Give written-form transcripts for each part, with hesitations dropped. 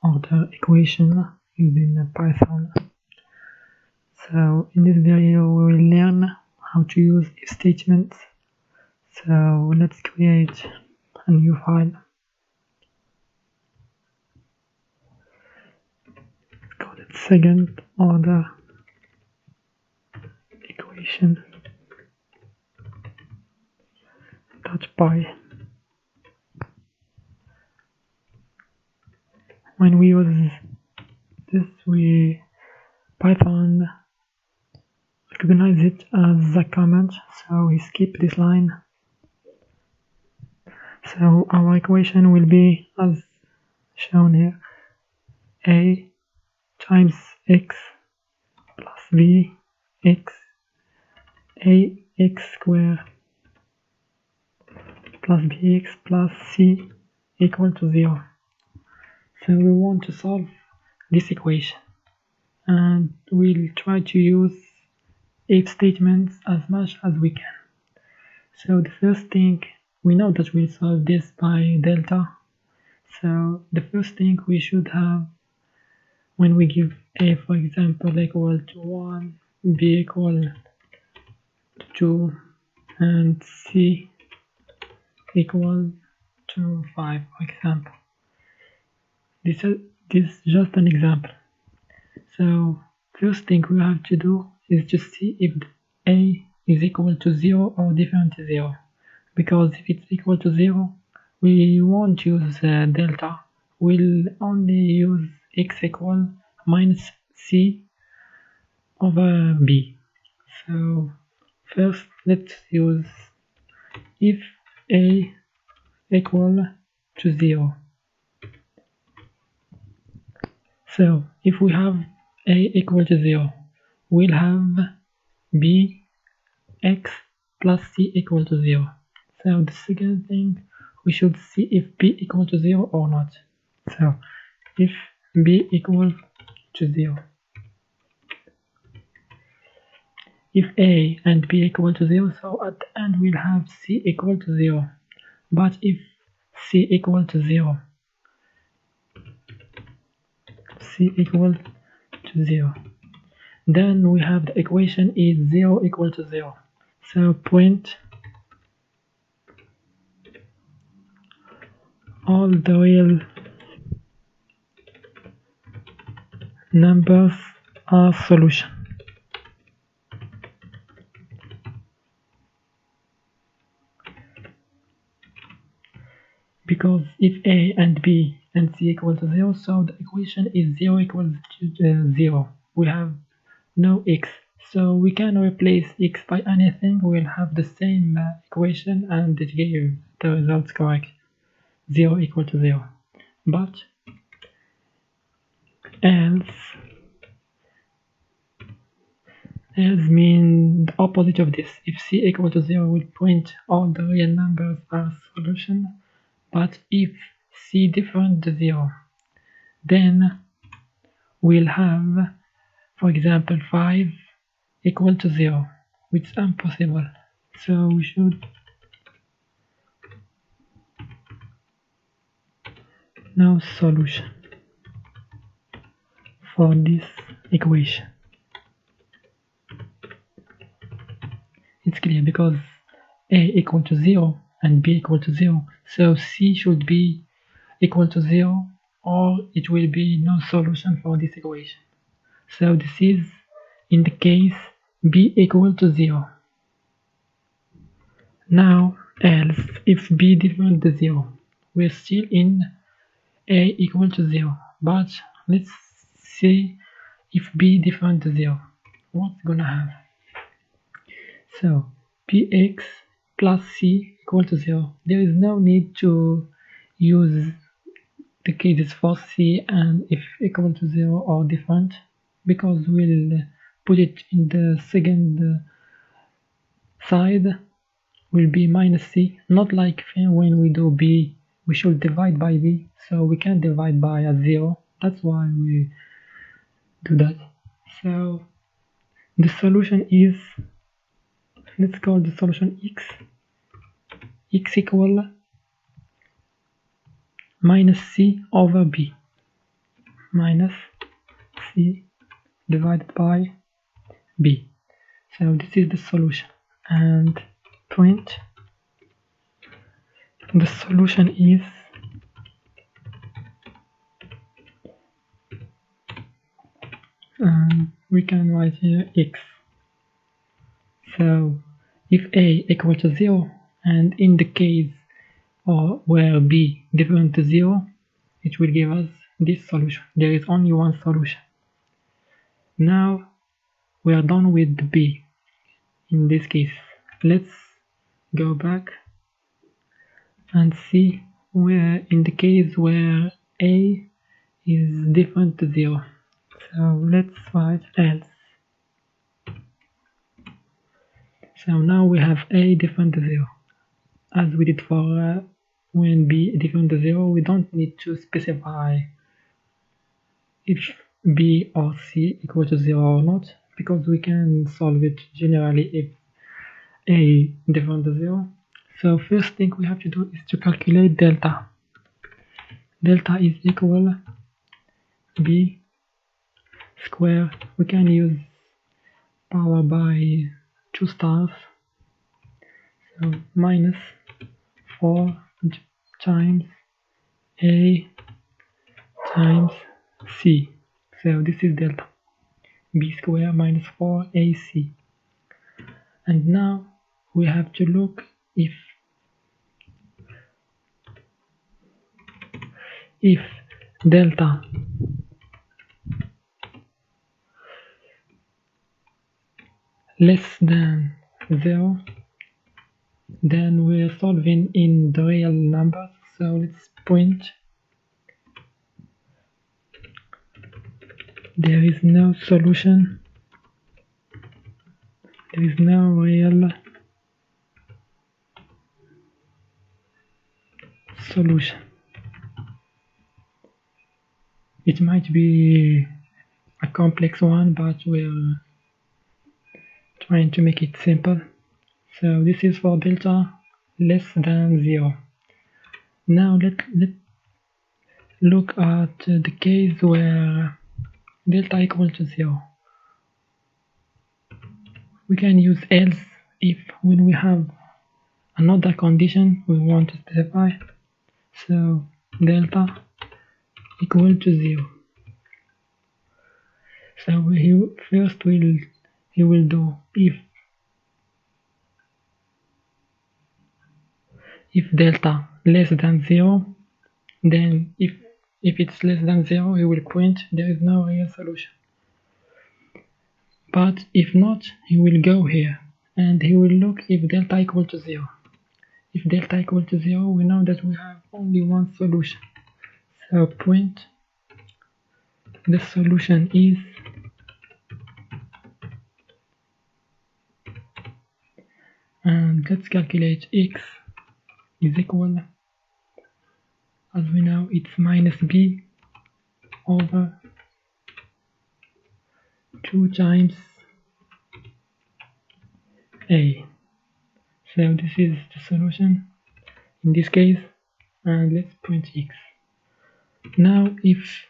order equation using Python. So in this video we will learn how to use if statements. So let's create a new file. Call it second order equation .py. When we use this, Python recognize it as a comment, so we skip this line. So our equation will be as shown here: a times x plus b x ax squared plus bx plus c equal to 0. So we want to solve this equation, and we'll try to use if statements as much as we can. So the first thing, we know that we'll solve this by delta. So the first thing we should have, when we give a, for example, equal to 1, b equal to 2, and c equal to 5, for example. This is just an example. So first thing we have to do is to see if a is equal to 0 or different to 0. Because if it's equal to 0, we won't use delta. We'll only use x equal minus c over b. So first let's use if a equal to 0. So if we have a equal to 0, we'll have b x plus c equal to 0. So the second thing, we should see if b equal to 0 or not. So if b equal to 0, if a and b equal to 0, so at the end we'll have c equal to 0. But if c equal to 0, c equal to 0, then we have the equation is 0 equal to 0. So print all the real numbers are solution. Because if a and b and c equal to 0, so the equation is 0 equals to 0. We have no x, so we can replace x by anything. We'll have the same equation and it gives the results correct, 0 equal to 0. But else means the opposite of this. If c equal to 0, we'll print all the real numbers as solution. But if c different to 0, then we'll have, for example, 5 equal to 0, which is impossible. So we should no solution for this equation. It's clear because a equal to 0 and b equal to 0, so c should be equal to 0 or it will be no solution for this equation. So this is in the case b equal to 0. Now else, if b different to 0, we're still in a equal to 0, but let's see if b different to 0, what's gonna have. So px plus c equal to 0. There is no need to use the cases for c and if equal to 0 or different, because we'll put it in the second side, will be minus c, not like when we do b, we should divide by b, so we can't divide by a 0, that's why we do that. So the solution is, let's call the solution x equal minus c over b. minus C divided by B. So this is the solution, and print the solution is we can write here x. So if A equal to 0, and in the case where B different to 0, it will give us this solution. There is only one solution. Now we are done with the B. In this case, let's go back and see where in the case where A is different to 0. So let's write else. So now we have A different to 0. As we did for when B different to 0, we don't need to specify if B or C equal to 0 or not, because we can solve it generally if A different to 0. So first thing we have to do is to calculate delta. Delta is equal B square. We can use power by 2 stars. So minus 4 times A times C. So this is delta. B square minus 4AC. And now we have to look if delta less than 0, then we're solving in the real numbers. So let's print there is no solution, there is no real solution. It might be a complex one, but we're trying to make it simple. So this is for delta less than 0. Now let's look at the case where delta equal to 0. We can use else if when we have another condition we want to specify. So delta equal to 0. So he will do if delta less than 0, then if it's less than 0, he will print there is no real solution. But if not, he will go here and he will look if delta equal to 0. If delta equal to 0, we know that we have only one solution. So print the solution is and let's calculate x is equal, as we know it's minus b over 2 times a. So this is the solution in this case, and let's print x. Now if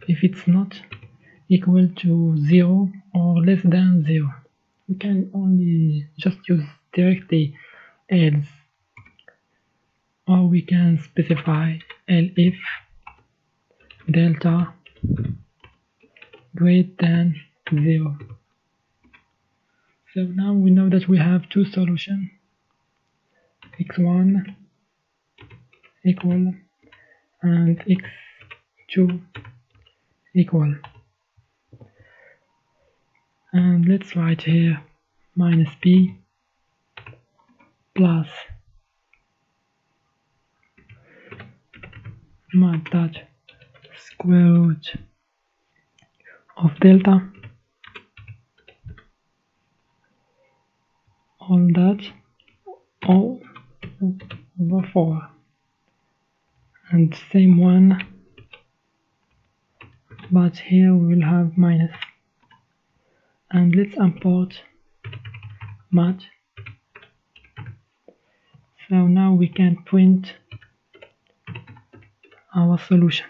it's not equal to 0 or less than 0, we can only just use directly else, or we can specify if delta greater than 0. So now we know that we have two solutions, x1 equal and x2 equal. And let's write here minus b plus mod dot square root of delta all that all over 4, and same one, but here we will have minus. And let's import mod. So now we can print our solution.